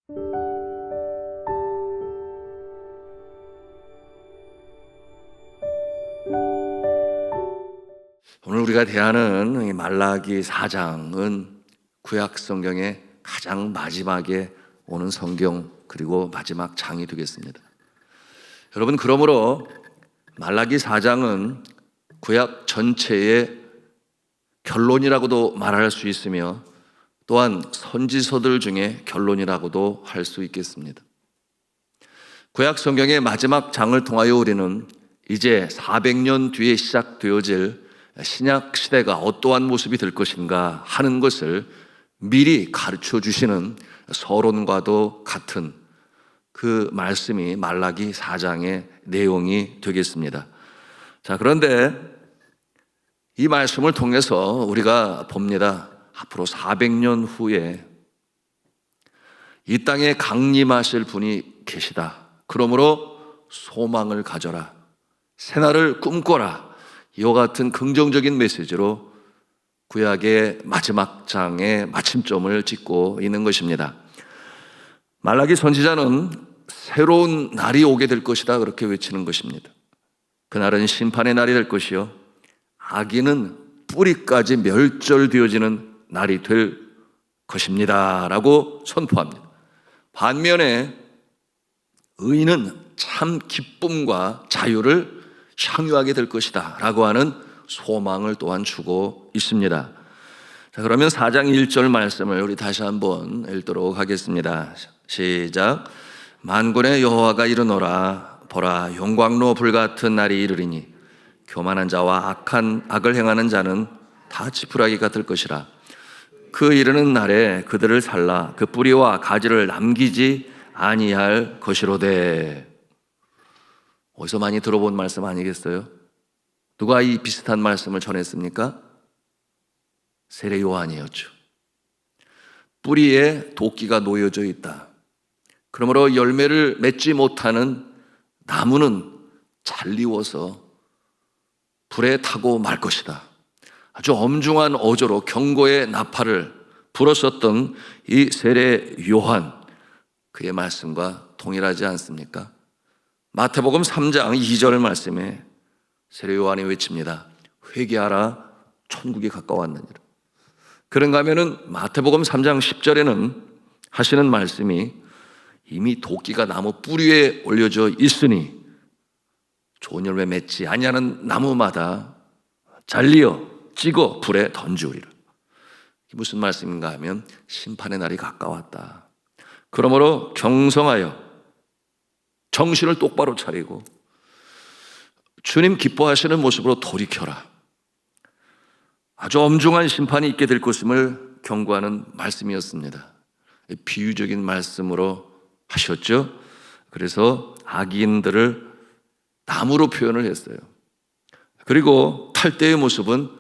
오늘 우리가 대하는 이 말라기 4장은 구약 성경의 가장 마지막에 오는 성경, 그리고 마지막 장이 되겠습니다. 여러분, 그러므로 말라기 4장은 구약 전체의 결론이라고도 말할 수 있으며, 또한 선지서들 중에 결론이라고도 할 수 있겠습니다. 구약 성경의 마지막 장을 통하여 우리는 이제 400년 뒤에 시작되어질 신약 시대가 어떠한 모습이 될 것인가 하는 것을 미리 가르쳐 주시는 서론과도 같은 그 말씀이 말라기 4장의 내용이 되겠습니다. 자, 그런데 이 말씀을 통해서 우리가 봅니다. 앞으로 400년 후에 이 땅에 강림하실 분이 계시다. 그러므로 소망을 가져라, 새날을 꿈꿔라. 이와 같은 긍정적인 메시지로 구약의 마지막 장의 마침점을 짓고 있는 것입니다. 말라기 선지자는 새로운 날이 오게 될 것이다, 그렇게 외치는 것입니다. 그날은 심판의 날이 될 것이요, 악인은 뿌리까지 멸절되어지는 날이 될 것입니다 라고 선포합니다. 반면에 의인은 참 기쁨과 자유를 향유하게 될 것이다 라고 하는 소망을 또한 주고 있습니다. 자, 그러면 4장 1절 말씀을 우리 다시 한번 읽도록 하겠습니다. 시작. 만군의 여호와가 이르노라. 보라, 용광로 불같은 날이 이르리니 교만한 자와 악을 행하는 자는 다 지푸라기가 될 것이라. 그 이르는 날에 그들을 살라 그 뿌리와 가지를 남기지 아니할 것이로되. 어디서 많이 들어본 말씀 아니겠어요? 누가 이 비슷한 말씀을 전했습니까? 세례 요한이었죠. 뿌리에 도끼가 놓여져 있다. 그러므로 열매를 맺지 못하는 나무는 잘리워서 불에 타고 말 것이다. 아주 엄중한 어조로 경고의 나팔을 불었었던 이 세례 요한, 그의 말씀과 동일하지 않습니까? 마태복음 3장 2절 말씀에 세례 요한이 외칩니다. 회개하라, 천국이 가까웠느니라. 그런가 하면은 마태복음 3장 10절에는 하시는 말씀이 이미 도끼가 나무 뿌리에 올려져 있으니 좋은 열매 맺지 아니하는 나무마다 잘리어 찍어 불에 던지우리라. 무슨 말씀인가 하면 심판의 날이 가까웠다. 그러므로 경성하여 정신을 똑바로 차리고 주님 기뻐하시는 모습으로 돌이켜라. 아주 엄중한 심판이 있게 될 것임을 경고하는 말씀이었습니다. 비유적인 말씀으로 하셨죠. 그래서 악인들을 나무로 표현을 했어요. 그리고 탈 때의 모습은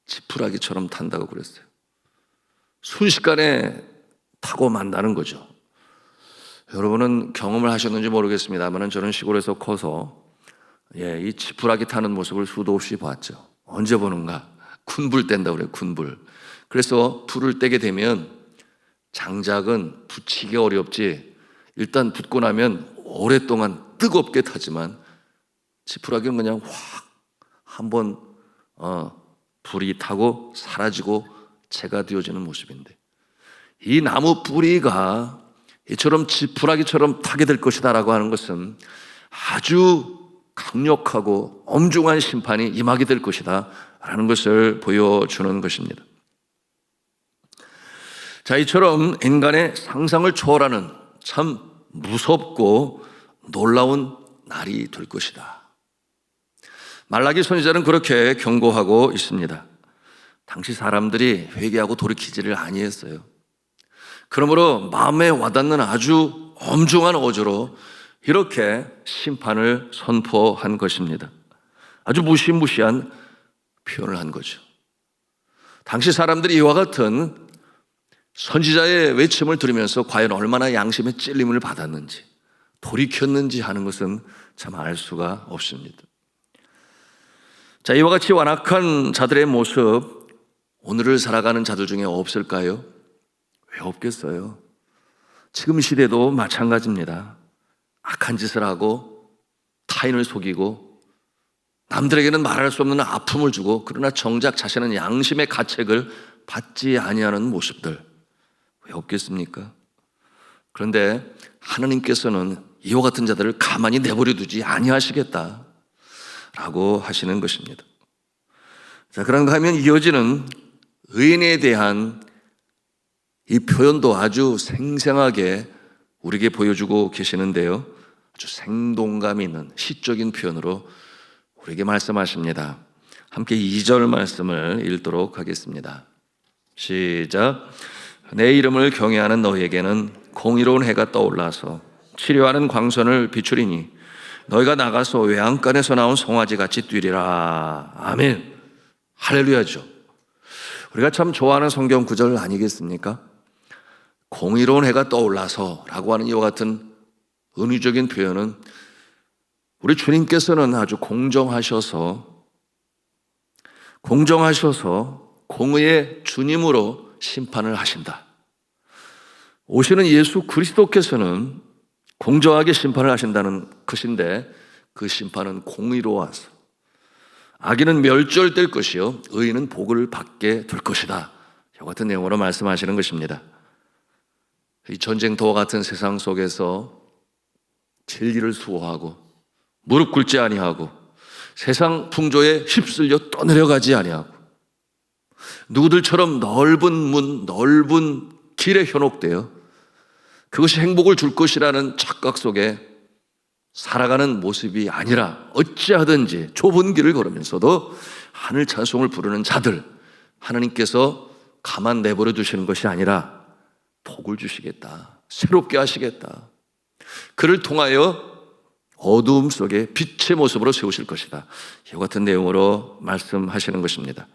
지푸라기처럼 탄다고 그랬어요. 순식간에 타고 만다는 거죠. 여러분은 경험을 하셨는지 모르겠습니다만 저는 시골에서 커서 이 지푸라기 타는 모습을 수도 없이 봤죠. 언제 보는가? 군불 뗀다고 그래요. 군불. 그래서 불을 떼게 되면 장작은 붙이기 어렵지, 일단 붙고 나면 오랫동안 뜨겁게 타지만 지푸라기는 그냥 확 한번 불이 타고 사라지고 재가 되어지는 모습인데, 이 나무 뿌리가 이처럼 지푸라기처럼 타게 될 것이다 라고 하는 것은 아주 강력하고 엄중한 심판이 임하게 될 것이다 라는 것을 보여주는 것입니다. 자, 이처럼 인간의 상상을 초월하는 참 무섭고 놀라운 날이 될 것이다. 말라기 선지자는 그렇게 경고하고 있습니다. 당시 사람들이 회개하고 돌이키지를 아니했어요. 그러므로 마음에 와닿는 아주 엄중한 어조로 이렇게 심판을 선포한 것입니다. 아주 무시무시한 표현을 한 거죠. 당시 사람들이 이와 같은 선지자의 외침을 들으면서 과연 얼마나 양심의 찔림을 받았는지, 돌이켰는지 하는 것은 참 알 수가 없습니다. 자, 이와 같이 완악한 자들의 모습, 오늘을 살아가는 자들 중에 없을까요? 왜 없겠어요? 지금 시대도 마찬가지입니다. 악한 짓을 하고 타인을 속이고 남들에게는 말할 수 없는 아픔을 주고 그러나 정작 자신은 양심의 가책을 받지 아니하는 모습들 왜 없겠습니까? 그런데 하나님께서는 이와 같은 자들을 가만히 내버려 두지 아니하시겠다라고 하시는 것입니다. 자, 그런가 하면 이어지는 의인에 대한 이 표현도 아주 생생하게 우리에게 보여주고 계시는데요. 아주 생동감 있는 시적인 표현으로 우리에게 말씀하십니다. 함께 2절 말씀을 읽도록 하겠습니다. 시작. 내 이름을 경외하는 너희에게는 공의로운 해가 떠올라서 치료하는 광선을 비추리니 너희가 나가서 외양간에서 나온 송아지같이 뛰리라. 아멘. 할렐루야죠. 우리가 참 좋아하는 성경 구절 아니겠습니까? 공의로운 해가 떠올라서 라고 하는 이와 같은 은유적인 표현은 우리 주님께서는 아주 공정하셔서 공의의 주님으로 심판을 하신다. 오시는 예수 그리스도께서는 공정하게 심판을 하신다는 것인데 그 심판은 공의로워서 악인은 멸절될 것이요 의인은 복을 받게 될 것이다. 이와 같은 내용으로 말씀하시는 것입니다. 이 전쟁터와 같은 세상 속에서 진리를 수호하고 무릎 꿇지 아니하고 세상 풍조에 휩쓸려 떠내려가지 아니하고 누구들처럼 넓은 문, 넓은 길에 현혹되어 그것이 행복을 줄 것이라는 착각 속에 살아가는 모습이 아니라 어찌하든지 좁은 길을 걸으면서도 하늘 찬송을 부르는 자들, 하나님께서 가만 내버려 두시는 것이 아니라 복을 주시겠다, 새롭게 하시겠다, 그를 통하여 어두움 속에 빛의 모습으로 세우실 것이다. 이와 같은 내용으로 말씀하시는 것입니다.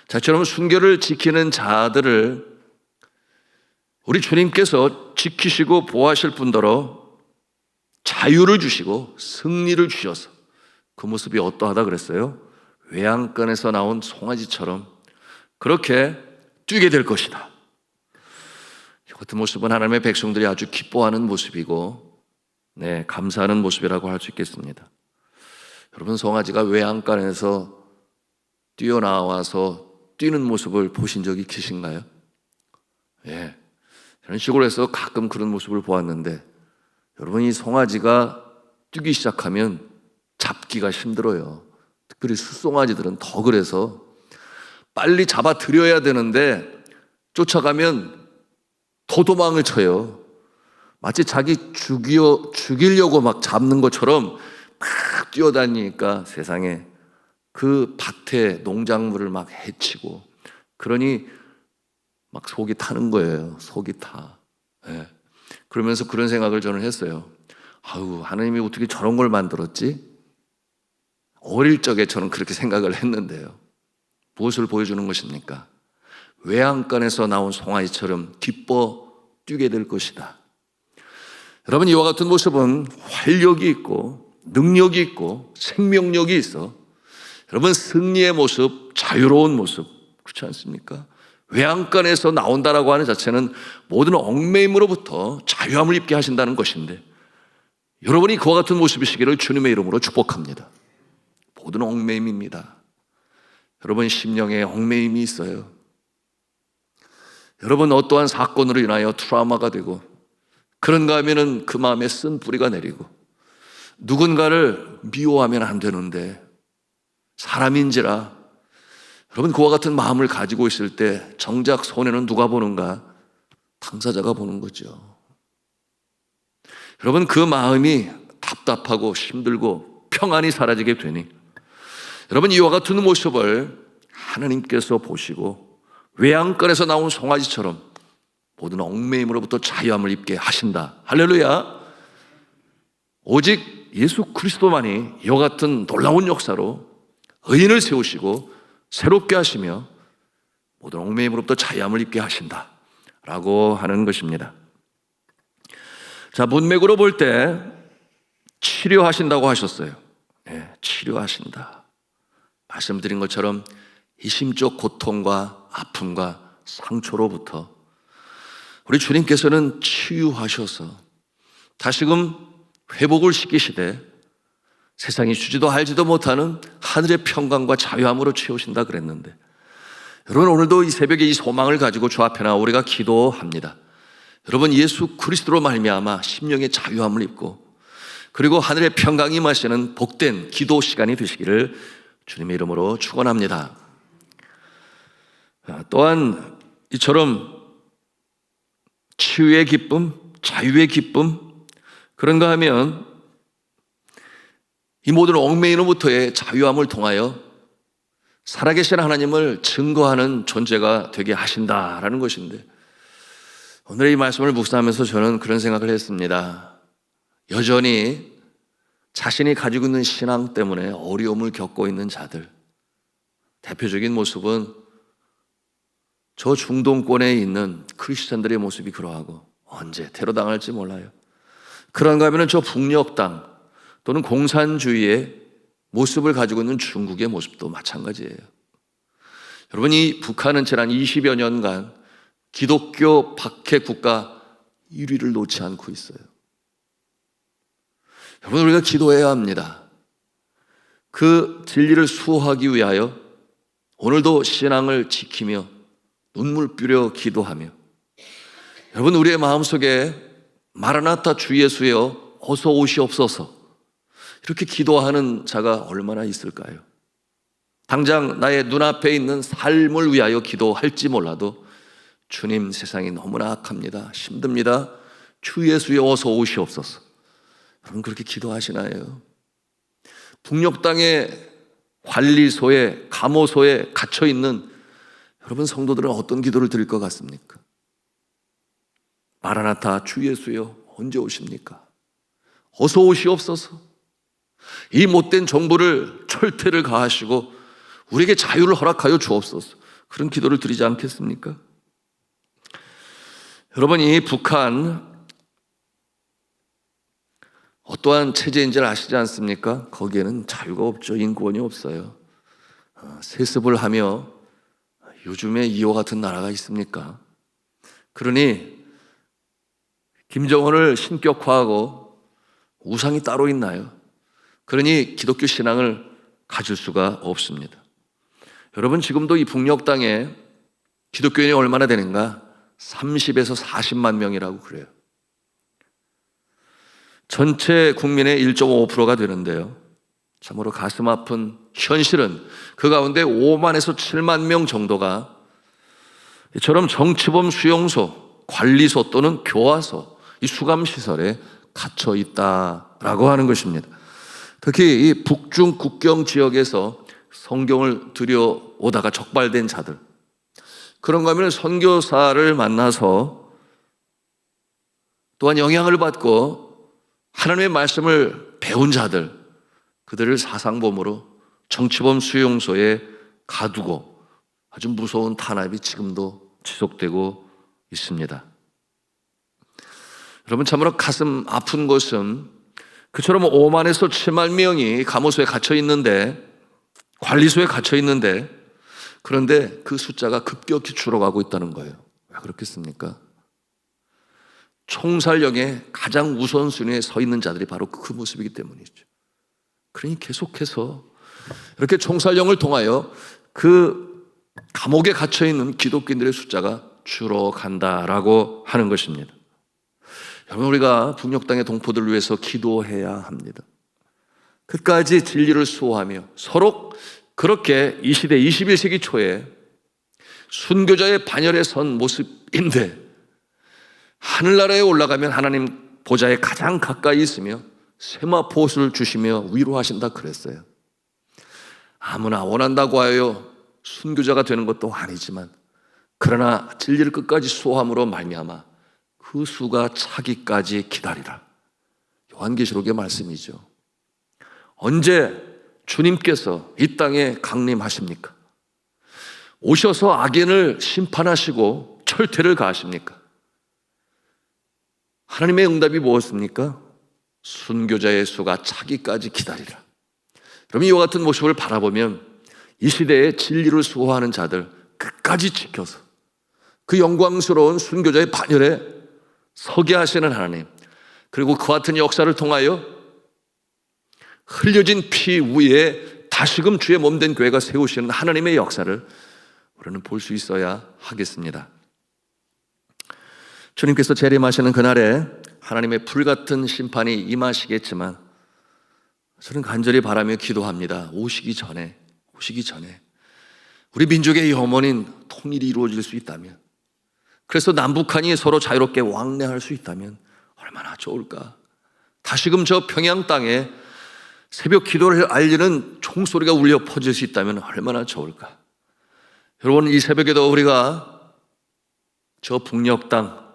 자처럼 순결을 지키는 자들을 우리 주님께서 지키시고 보호하실 뿐더러 자유를 주시고 승리를 주셔서 그 모습이 어떠하다 그랬어요? 외양간에서 나온 송아지처럼 그렇게 뛰게 될 것이다. 이 같은 모습은 하나님의 백성들이 아주 기뻐하는 모습이고 감사하는 모습이라고 할 수 있겠습니다. 여러분, 송아지가 외양간에서 뛰어나와서 뛰는 모습을 보신 적이 계신가요? 저는 시골에서 가끔 그런 모습을 보았는데 여러분, 이 송아지가 뛰기 시작하면 잡기가 힘들어요. 특별히 숫송아지들은 더 그래서 빨리 잡아들여야 되는데 쫓아가면 더 도망을 쳐요. 마치 자기 죽이려고 막 잡는 것처럼 막 뛰어다니니까 세상에 그 밭에 농작물을 막 해치고 그러니 막 속이 타는 거예요. 속이 타. 그러면서 그런 생각을 저는 했어요. 아유, 하나님이 어떻게 저런 걸 만들었지? 어릴 적에 저는 그렇게 생각을 했는데요. 무엇을 보여주는 것입니까? 외양간에서 나온 송아지처럼 기뻐 뛰게 될 것이다. 여러분, 이와 같은 모습은 활력이 있고 능력이 있고 생명력이 있어 여러분 승리의 모습, 자유로운 모습, 그렇지 않습니까? 외양간에서 나온다라고 하는 자체는 모든 얽매임으로부터 자유함을 입게 하신다는 것인데 여러분이 그와 같은 모습이시기를 주님의 이름으로 축복합니다. 모든 얽매임입니다. 여러분 심령에 얽매임이 있어요. 여러분 어떠한 사건으로 인하여 트라우마가 되고 그런가 하면은 그 마음에 쓴 뿌리가 내리고 누군가를 미워하면 안 되는데 사람인지라 여러분 그와 같은 마음을 가지고 있을 때 정작 손해는 누가 보는가? 당사자가 보는 거죠. 여러분 그 마음이 답답하고 힘들고 평안이 사라지게 되니 여러분 이와 같은 모습을 하나님께서 보시고 외양간에서 나온 송아지처럼 모든 얽매임으로부터 자유함을 입게 하신다. 할렐루야. 오직 예수 그리스도만이 이와 같은 놀라운 역사로 의인을 세우시고 새롭게 하시며 모든 얽매임으로부터 자유함을 입게 하신다 라고 하는 것입니다. 자, 문맥으로 볼 때 치료하신다고 하셨어요. 치료하신다. 말씀드린 것처럼 이심적 고통과 아픔과 상처로부터 우리 주님께서는 치유하셔서 다시금 회복을 시키시되 세상이 주지도 알지도 못하는 하늘의 평강과 자유함으로 채우신다 그랬는데, 여러분 오늘도 이 새벽에 이 소망을 가지고 주 앞에 나와 우리가 기도합니다. 여러분 예수 그리스도로 말미암아 심령의 자유함을 입고 그리고 하늘의 평강이 임하시는 복된 기도 시간이 되시기를 주님의 이름으로 축원합니다. 또한 이처럼 치유의 기쁨, 자유의 기쁨, 그런가 하면 이 모든 얽매이로부터의 자유함을 통하여 살아계신 하나님을 증거하는 존재가 되게 하신다라는 것인데, 오늘 이 말씀을 묵상하면서 저는 그런 생각을 했습니다. 여전히 자신이 가지고 있는 신앙 때문에 어려움을 겪고 있는 자들, 대표적인 모습은 저 중동권에 있는 크리스천들의 모습이 그러하고, 언제 테러당할지 몰라요. 그런가 하면 저 북녘 땅 또는 공산주의의 모습을 가지고 있는 중국의 모습도 마찬가지예요. 여러분, 이 북한은 지난 20여 년간 기독교 박해 국가 1위를 놓지 않고 있어요. 여러분, 우리가 기도해야 합니다. 그 진리를 수호하기 위하여 오늘도 신앙을 지키며 눈물 뿌려 기도하며, 여러분 우리의 마음속에 마라나타 주 예수여 어서 오시옵소서 이렇게 기도하는 자가 얼마나 있을까요? 당장 나의 눈앞에 있는 삶을 위하여 기도할지 몰라도 주님, 세상이 너무나 악합니다, 힘듭니다, 주 예수여 어서 오시옵소서. 여러분 그렇게 기도하시나요? 북녘 땅의 관리소에, 감호소에 갇혀있는 여러분 성도들은 어떤 기도를 드릴 것 같습니까? 마라나타 주 예수여 언제 오십니까? 어서 오시옵소서. 이 못된 정부를 철퇴를 가하시고 우리에게 자유를 허락하여 주옵소서. 그런 기도를 드리지 않겠습니까? 여러분, 이 북한 어떠한 체제인지를 아시지 않습니까? 거기에는 자유가 없죠. 인권이 없어요. 세습을 하며, 요즘에 이와 같은 나라가 있습니까? 그러니 김정은을 신격화하고 우상이 따로 있나요? 그러니 기독교 신앙을 가질 수가 없습니다. 여러분, 지금도 이 북녘 땅에 기독교인이 얼마나 되는가? 30에서 40만 명이라고 그래요. 전체 국민의 1.5%가 되는데요, 참으로 가슴 아픈 현실은 그 가운데 5만에서 7만 명 정도가 이처럼 정치범 수용소, 관리소 또는 교화소, 이 수감시설에 갇혀 있다라고 하는 것입니다. 특히 이 북중 국경 지역에서 성경을 들여오다가 적발된 자들, 그런가 하면 선교사를 만나서 또한 영향을 받고 하나님의 말씀을 배운 자들, 그들을 사상범으로 정치범 수용소에 가두고 아주 무서운 탄압이 지금도 지속되고 있습니다. 여러분, 참으로 가슴 아픈 것은 그처럼 5만에서 7만 명이 감호소에 갇혀 있는데, 관리소에 갇혀 있는데, 그런데 그 숫자가 급격히 줄어가고 있다는 거예요. 왜 그렇겠습니까? 총살령의 가장 우선순위에 서 있는 자들이 바로 그 모습이기 때문이죠. 그러니 계속해서 이렇게 총살령을 통하여 그 감옥에 갇혀있는 기독교인들의 숫자가 줄어간다라고 하는 것입니다. 여러분, 우리가 북녘 땅의 동포들을 위해서 기도해야 합니다. 끝까지 진리를 수호하며 서로 그렇게 이 시대 21세기 초에 순교자의 반열에 선 모습인데, 하늘나라에 올라가면 하나님 보좌에 가장 가까이 있으며 세마포옷을 주시며 위로하신다 그랬어요. 아무나 원한다고 하여 순교자가 되는 것도 아니지만, 그러나 진리를 끝까지 수호함으로 말미암아 그 수가 차기까지 기다리라. 요한계시록의 말씀이죠. 언제 주님께서 이 땅에 강림하십니까? 오셔서 악인을 심판하시고 철퇴를 가하십니까? 하나님의 응답이 무엇입니까? 순교자의 수가 차기까지 기다리라. 그럼 이와 같은 모습을 바라보면 이 시대에 진리를 수호하는 자들 끝까지 지켜서 그 영광스러운 순교자의 반열에 서게 하시는 하나님, 그리고 그 같은 역사를 통하여 흘려진 피 위에 다시금 주의 몸된 교회가 세우시는 하나님의 역사를 우리는 볼 수 있어야 하겠습니다. 주님께서 재림하시는 그날에 하나님의 불같은 심판이 임하시겠지만 저는 간절히 바라며 기도합니다. 오시기 전에 우리 민족의 영원인 통일이 이루어질 수 있다면, 그래서 남북한이 서로 자유롭게 왕래할 수 있다면 얼마나 좋을까. 다시금 저 평양 땅에 새벽 기도를 알리는 총소리가 울려 퍼질 수 있다면 얼마나 좋을까. 여러분, 이 새벽에도 우리가 저 북녘 땅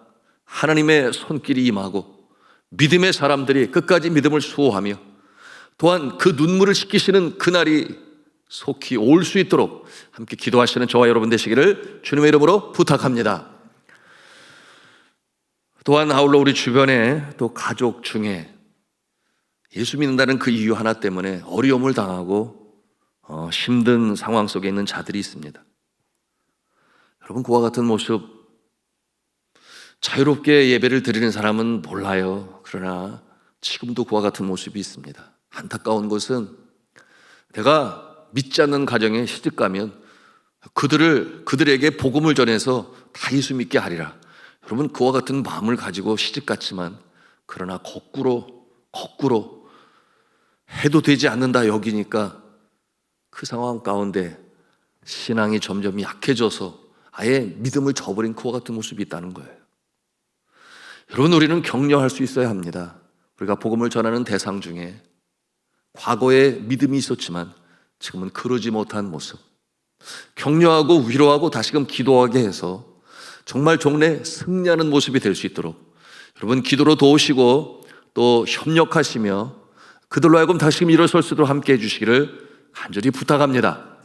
하나님의 손길이 임하고 믿음의 사람들이 끝까지 믿음을 수호하며 또한 그 눈물을 씻기시는 그날이 속히 올 수 있도록 함께 기도하시는 저와 여러분 되시기를 주님의 이름으로 부탁합니다. 또한 아울러 우리 주변에 또 가족 중에 예수 믿는다는 그 이유 하나 때문에 어려움을 당하고 힘든 상황 속에 있는 자들이 있습니다. 여러분, 그와 같은 모습, 자유롭게 예배를 드리는 사람은 몰라요. 그러나 지금도 그와 같은 모습이 있습니다. 안타까운 것은 내가 믿지 않는 가정에 시집가면 그들에게 복음을 전해서 다 예수 믿게 하리라. 여러분, 그와 같은 마음을 가지고 시집갔지만 그러나 거꾸로 해도 되지 않는다 여기니까 그 상황 가운데 신앙이 점점 약해져서 아예 믿음을 저버린 그와 같은 모습이 있다는 거예요. 여러분, 우리는 격려할 수 있어야 합니다. 우리가 복음을 전하는 대상 중에 과거에 믿음이 있었지만 지금은 그러지 못한 모습, 격려하고 위로하고 다시금 기도하게 해서 정말 종래 승리하는 모습이 될 수 있도록 여러분 기도로 도우시고 또 협력하시며 그들로 하여금 다시금 일어설 수 있도록 함께 해주시기를 간절히 부탁합니다.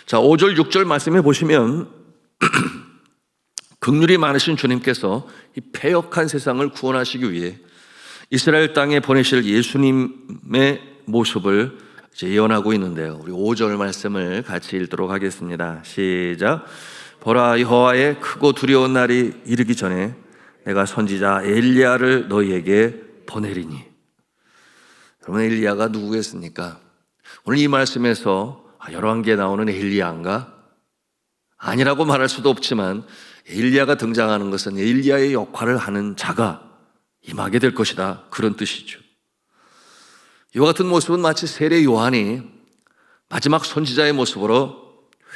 자, 5절 6절 말씀해 보시면 긍휼이 많으신 주님께서 이 패역한 세상을 구원하시기 위해 이스라엘 땅에 보내실 예수님의 모습을 이제 예언하고 있는데요. 우리 5절 말씀을 같이 읽도록 하겠습니다. 시작. 보라, 여호와의 크고 두려운 날이 이르기 전에 내가 선지자 엘리야를 너희에게 보내리니. 여러분, 엘리야가 누구겠습니까? 오늘 이 말씀에서 열왕기에 나오는 엘리야인가? 아니라고 말할 수도 없지만 엘리야가 등장하는 것은 엘리야의 역할을 하는 자가 임하게 될 것이다, 그런 뜻이죠. 이와 같은 모습은 마치 세례 요한이 마지막 선지자의 모습으로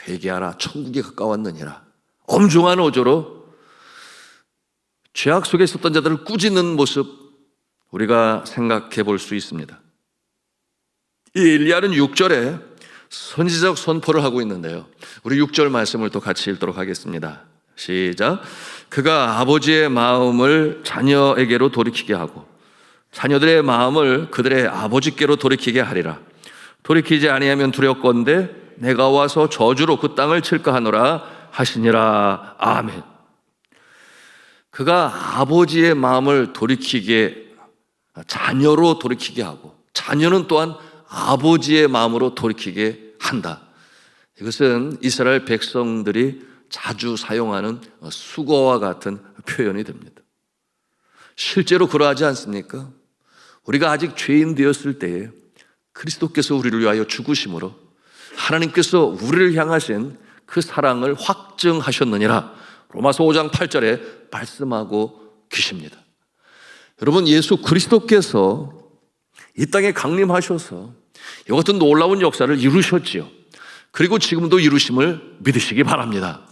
회개하라, 천국이 가까웠느니라, 엄중한 어조로 죄악 속에 있었던 자들을 꾸짖는 모습, 우리가 생각해 볼 수 있습니다. 이 엘리야는 6절에 선지자적 선포를 하고 있는데요, 우리 6절 말씀을 또 같이 읽도록 하겠습니다. 시작. 그가 아버지의 마음을 자녀에게로 돌이키게 하고 자녀들의 마음을 그들의 아버지께로 돌이키게 하리라. 돌이키지 아니하면 두렵건대 내가 와서 저주로 그 땅을 칠까 하노라 하시니라. 아멘. 그가 아버지의 마음을 돌이키게, 자녀로 돌이키게 하고 자녀는 또한 아버지의 마음으로 돌이키게 한다. 이것은 이스라엘 백성들이 자주 사용하는 수거와 같은 표현이 됩니다. 실제로 그러하지 않습니까? 우리가 아직 죄인 되었을 때에 그리스도께서 우리를 위하여 죽으심으로 하나님께서 우리를 향하신 그 사랑을 확증하셨느니라 로마서 5장 8절에 말씀하고 계십니다. 여러분, 예수 그리스도께서 이 땅에 강림하셔서 이 같은 놀라운 역사를 이루셨지요. 그리고 지금도 이루심을 믿으시기 바랍니다.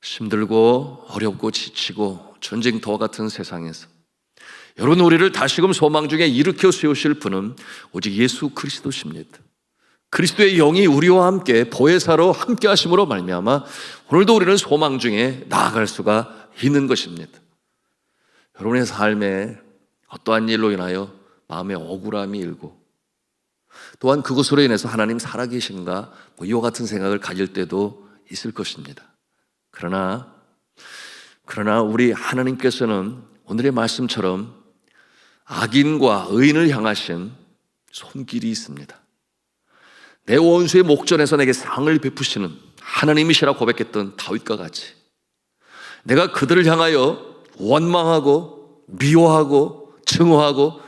힘들고 어렵고 지치고 전쟁터와 같은 세상에서 여러분, 우리를 다시금 소망 중에 일으켜 세우실 분은 오직 예수 그리스도십니다. 그리스도의 영이 우리와 함께 보혜사로 함께 하심으로 말미암아 오늘도 우리는 소망 중에 나아갈 수가 있는 것입니다. 여러분의 삶에 어떠한 일로 인하여 마음에 억울함이 일고 또한 그것으로 인해서 하나님 살아계신가 이와 같은 생각을 가질 때도 있을 것입니다. 그러나 우리 하나님께서는 오늘의 말씀처럼 악인과 의인을 향하신 손길이 있습니다. 내 원수의 목전에서 내게 상을 베푸시는 하나님이시라 고백했던 다윗과 같이 내가 그들을 향하여 원망하고 미워하고 증오하고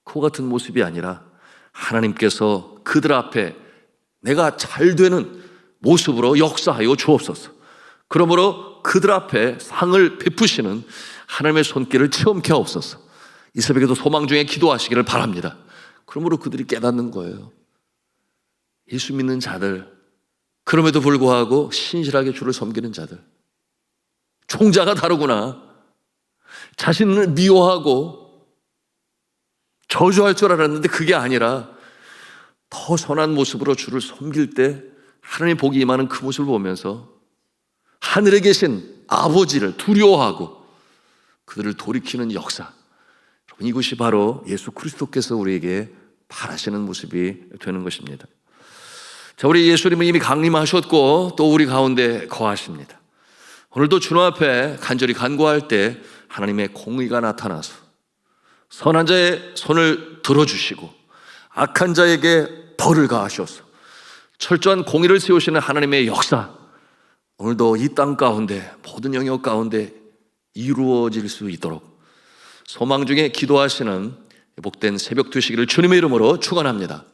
그와 같은 모습이 아니라 하나님께서 그들 앞에 내가 잘 되는 모습으로 역사하여 주옵소서. 그러므로 그들 앞에 상을 베푸시는 하나님의 손길을 체험케 하옵소서. 이 새벽에도 소망 중에 기도하시기를 바랍니다. 그러므로 그들이 깨닫는 거예요. 예수 믿는 자들, 그럼에도 불구하고 신실하게 주를 섬기는 자들, 종자가 다르구나. 자신을 미워하고 저주할 줄 알았는데 그게 아니라 더 선한 모습으로 주를 섬길 때 하나님의 복이 임하는 그 모습을 보면서 하늘에 계신 아버지를 두려워하고 그들을 돌이키는 역사, 여러분, 이것이 바로 예수 그리스도께서 우리에게 바라시는 모습이 되는 것입니다. 자, 우리 예수님은 이미 강림하셨고 또 우리 가운데 거하십니다. 오늘도 주님 앞에 간절히 간구할 때 하나님의 공의가 나타나서 선한 자의 손을 들어주시고 악한 자에게 벌을 가하셔서 철저한 공의를 세우시는 하나님의 역사, 오늘도 이 땅 가운데 모든 영역 가운데 이루어질 수 있도록 소망 중에 기도하시는 복된 새벽 되시기를 주님의 이름으로 축원합니다.